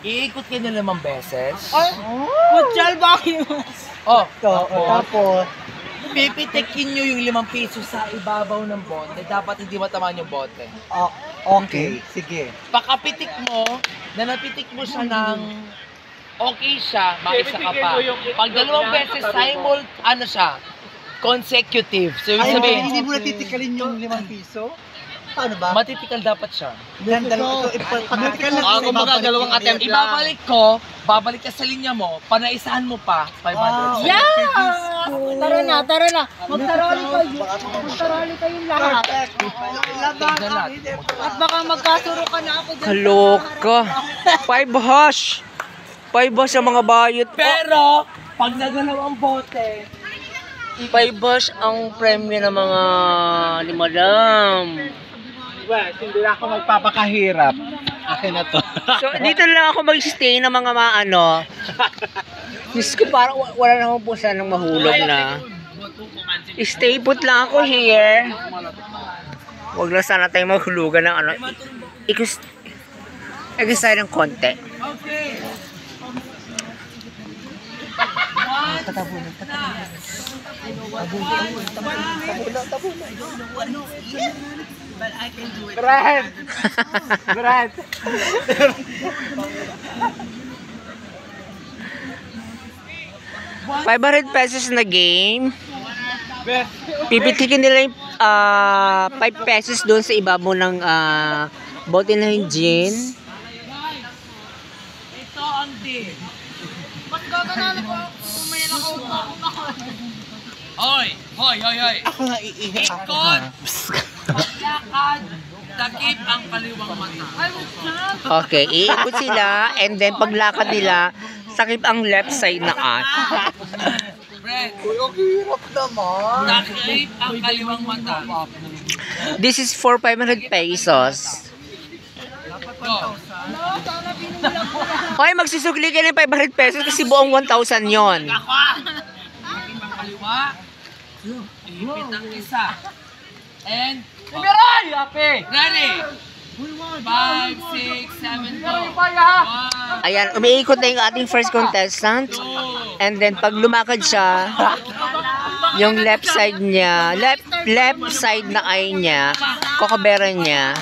Iikot ka na 5 beses. Kutsal bakit? Tapos, pipitikin nyo yung 5 piso sa ibabaw ng bote. Dapat hindi matamaan yung bote. Okay, sige. Pagkapitik mo, na napitik mo siya ng okay siya, maisa ka pa. Pag 2 beses, consecutive. So, ibig sabihin, Hindi mo natitikalin yung 5 piso? Paano ba? matitikal dapat siya. Yan, pagkakal lang. Kung dalawang attempt, ibabalik ko, babalik ka sa linya mo, panaisahan mo pa, 500. Yeah! Tara na. Magtarali kayong lahat. Tignan natin. At baka magkasuro ka na ako dyan. Kaloka. 5 hash. 5 hash ang mga bayot. Pero, pag nagdalawang bote, 5 hash ang premyo ng mga limadam. Well, hindi na ako magpapakahirap. Akin na to. So, dito lang ako mag-stay ng mga maano. Diyos ko, parang wala na akong pusa ng mahulog na. Stay put lang ako here. Huwag lang sana tayong maghulugan ng ano. Ikos tayo ng konti. Brad! 500 pesos na game. Pipitikin nila yung 5 pesos doon sa ibabaw ng bote ng gin. ito ang deal. Ba't gaganaan ko? May nakaupo ako. Hoy! Ako nga iihi ako. Ikot! Paglakad, takip ang kaliwang mata. Ay, what's up? Okay, iikot sila and then paglakad nila, sakip ang left side na Fred, Ang hirap naman. takip ang kaliwang mata. This is for 500 pesos. Go. Sana binulang ko yan. Hoy, magsusugli ka ng 500 pesos kasi buong 1,000 yon. Takip ang kaliwa. Ipit ang isa. And, ready? 5, 6, 7, go. 1, Ayan, umiikot na yung ating first contestant. And then pag lumakad siya, yung left side niya, left side na eye niya, kokobera niya.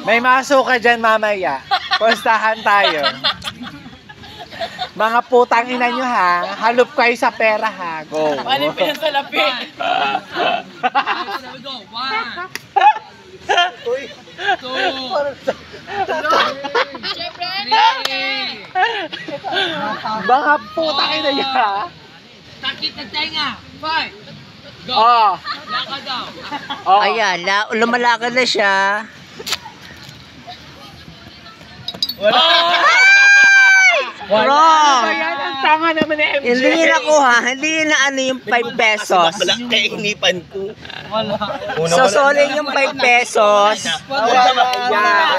May maso ka dyan mamaya. Pustahan tayo. Mga putang ina nyo ha. Halop kayo sa pera ha. Go. Alipin sa lapi. 5, 7, go. 1, 2, 3. Mga putang ina nyo ha. Takip ng tenga. 5. Go. Oh. Lakad daw. Oh. Ayan, lumalakad na siya. Wrong! Ayan, ang tanga naman ni MJ. Hindi yun nakuha, hindi yun na ano yung 5 pesos. Kainipan ko. So, solid yung 5 pesos.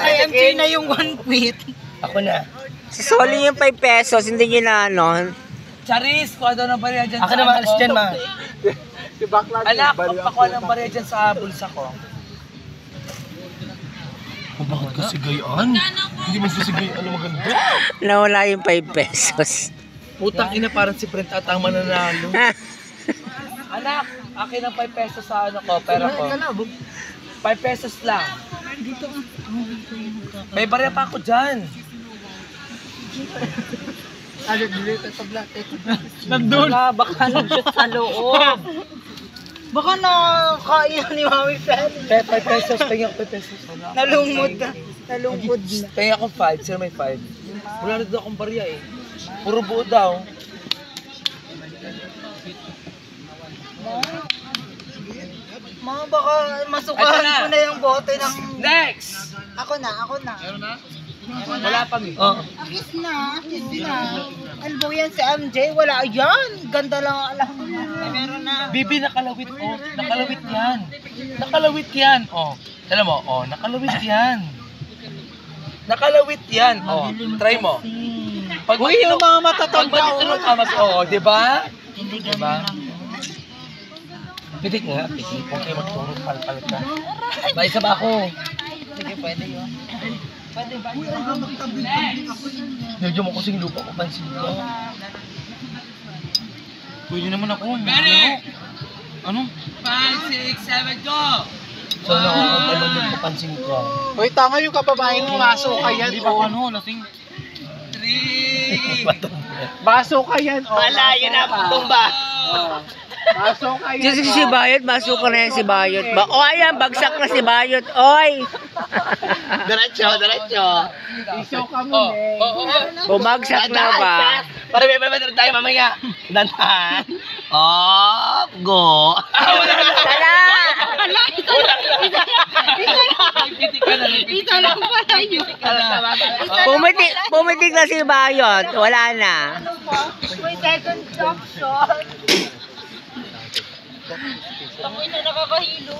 Kay MJ na yung 1 quit. Ako na. So, solid yung 5 pesos, hindi nyo na ano. Charis, kuha daw ng barya dyan Ako na maalis dyan ma. Si Bakla. Anak, pakuha ng barya dyan sa bulsa ko. Bakit kasi gayaan? Hindi man sisigay ano maganda. Nawala yung 5 pesos. Putang ina, parang si Brent at ang mananalo. Anak, akin ang 5 pesos sa ano ko, pera ko. 5 pesos lang. May barya pa ako dyan. Nandun. Baka nag-shoot sa loob. Baka nakakaiyan ni Mami Fel. 5 pesos, tingin ako 5 pesos. Nalungod na. Nalungkod na. Tingin ako 5, sino may 5? Wala na daw akong barya eh. Puro buo daw. Mga baka masukahan Ito na. ko na yung bote ng... Next! Ako na. Wala pa mi. Akis na. Ano ba yan si MJ? Wala yan. Ganda lang alam mo na. Meron na. Bibi, nakalawit oh. Nakalawit yan. Nakalawit yan. Oh. Alam mo, oh, nakalawit yan. Nakalawit yan. Oh, try mo. Pag Uy, yung mga matatanda. Pag matutulog ka, mas, oh, di ba? Hindi Diba? ganun lang. Pitik nga, pitik. Huwag kayo magturo, palpal ka. Ba, isa ba ako? Sige, pwede yun. Pwede ba? Medyo mo kasing lupa ko, pansin ko. Pwede naman ako. Ano? 5, 6, 7, go! So, nakakantay mo yung papansin ko. Uy, tanga yung kababaeng mo, baso ka yan. Hindi pa ako ano, lasing. 3! Baso ka yan. Wala, yun na, tumba. Baso ka yan. Diyos si Bayot, masuk ko na yan si Bayot. O ayan, bagsak na si Bayot. Oy! Diretso, diretso. Iso ka mo, Bumagsak na ba? Para may tayo mamaya. Dandan. Oh, go. Tala! Ito lang pala yun. Pumitik na si Bayot. Wala na. May second top shot. Tangoy na nakakahilo.